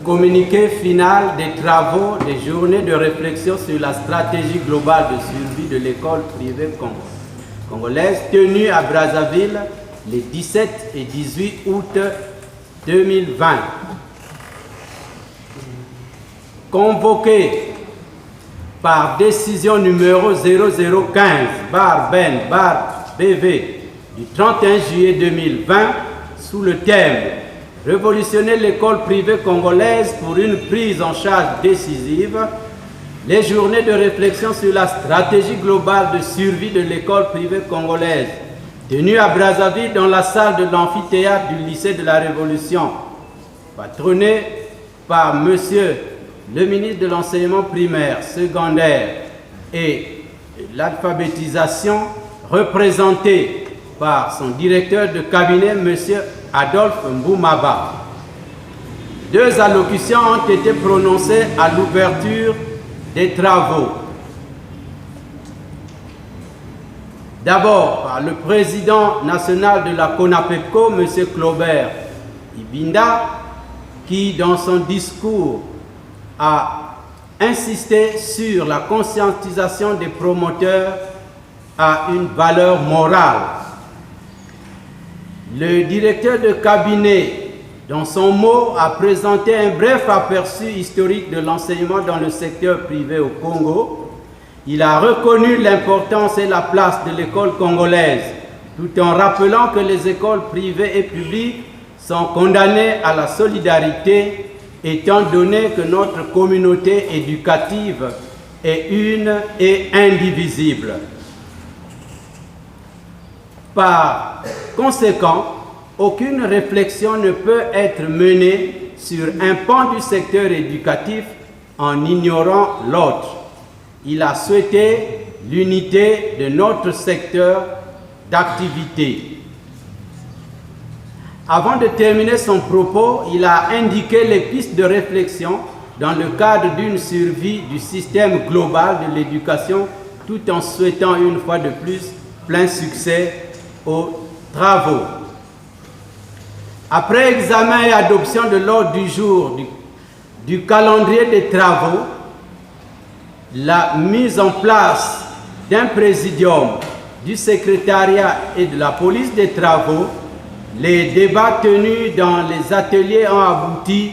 communiqué final des travaux des journées de réflexion sur la stratégie globale de survie de l'école privée congolaise tenue à Brazzaville les 17 et 18 août 2020. Convoqué par décision numéro 0015/BEN/BV du 31 juillet 2020 sous le thème « Révolutionner l'école privée congolaise pour une prise en charge décisive », les journées de réflexion sur la stratégie globale de survie de l'école privée congolaise tenues à Brazzaville dans la salle de l'amphithéâtre du lycée de la Révolution, patronné par Monsieur le ministre de l'enseignement primaire, secondaire et l'alphabétisation, représenté par son directeur de cabinet, M. Adolphe Mboumaba. 2 allocutions ont été prononcées à l'ouverture des travaux. D'abord par le président national de la CONAPEPCO, M. Claubert Ibinda, qui dans son discours a insisté sur la conscientisation des promoteurs à une valeur morale. Le directeur de cabinet, dans son mot, a présenté un bref aperçu historique de l'enseignement dans le secteur privé au Congo. Il a reconnu l'importance et la place de l'école congolaise, tout en rappelant que les écoles privées et publiques sont condamnées à la solidarité, étant donné que notre communauté éducative est une et indivisible. Par conséquent, aucune réflexion ne peut être menée sur un pan du secteur éducatif en ignorant l'autre. Il a souhaité l'unité de notre secteur d'activité. Avant de terminer son propos, il a indiqué les pistes de réflexion dans le cadre d'une survie du système global de l'éducation, tout en souhaitant une fois de plus plein succès aux travaux. Après examen et adoption de l'ordre du jour du calendrier des travaux, la mise en place d'un présidium, du secrétariat et de la police des travaux, les débats tenus dans les ateliers ont abouti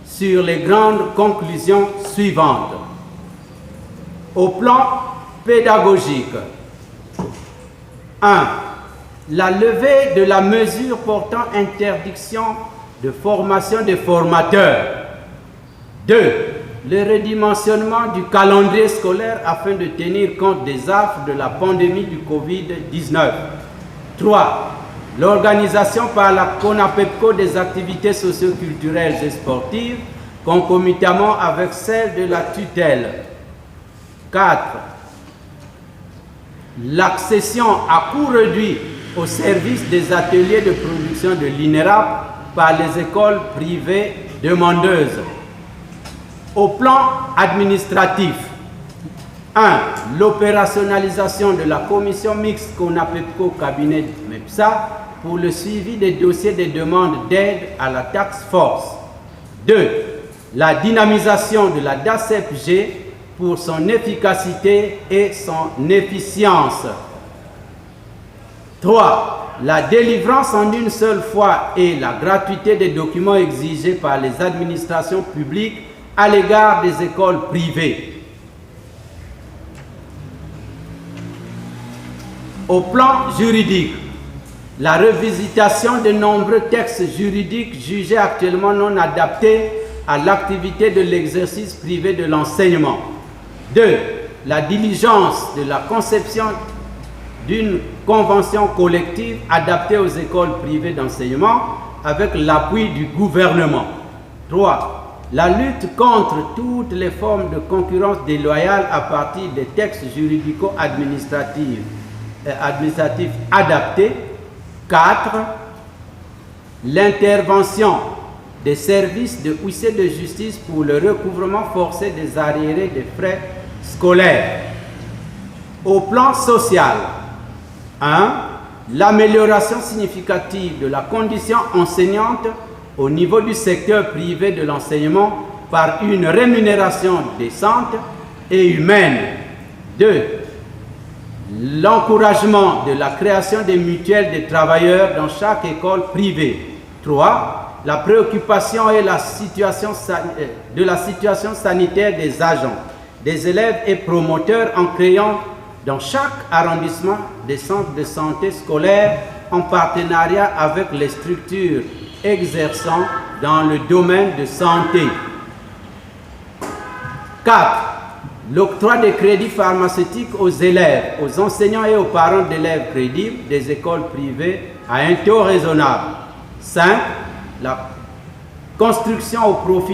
sur les grandes conclusions suivantes. Au plan pédagogique, 1. La levée de la mesure portant interdiction de formation des formateurs. 2. Le redimensionnement du calendrier scolaire afin de tenir compte des affres de la pandémie du Covid-19. 3. L'organisation par la CONAPEPCO des activités socio-culturelles et sportives, concomitamment avec celle de la tutelle. 4. L'accession à coût réduit au service des ateliers de production de l'INERAP par les écoles privées demandeuses. Au plan administratif, 1. L'opérationnalisation de la commission mixte CONAPEPCO cabinet MEPSA pour le suivi des dossiers des demandes d'aide à la task force. 2. La dynamisation de la DACEPG pour son efficacité et son efficience. 3. La délivrance en une seule fois et la gratuité des documents exigés par les administrations publiques à l'égard des écoles privées. Au plan juridique, la revisitation de nombreux textes juridiques jugés actuellement non adaptés à l'activité de l'exercice privé de l'enseignement. 2. La diligence de la conception d'une convention collective adaptée aux écoles privées d'enseignement avec l'appui du gouvernement. 3. La lutte contre toutes les formes de concurrence déloyale à partir des textes juridico-administratifs adaptés. 4. L'intervention des services de huissiers de justice pour le recouvrement forcé des arriérés des frais scolaires. Au plan social, 1. L'amélioration significative de la condition enseignante au niveau du secteur privé de l'enseignement par une rémunération décente et humaine. 2. L'encouragement de la création des mutuelles des travailleurs dans chaque école privée. 3. La préoccupation et de la situation sanitaire des agents, des élèves et promoteurs en créant dans chaque arrondissement des centres de santé scolaire en partenariat avec les structures exerçant dans le domaine de santé. 4. L'octroi des crédits pharmaceutiques aux élèves, aux enseignants et aux parents d'élèves crédibles des écoles privées à un taux raisonnable. 5. La construction au profit de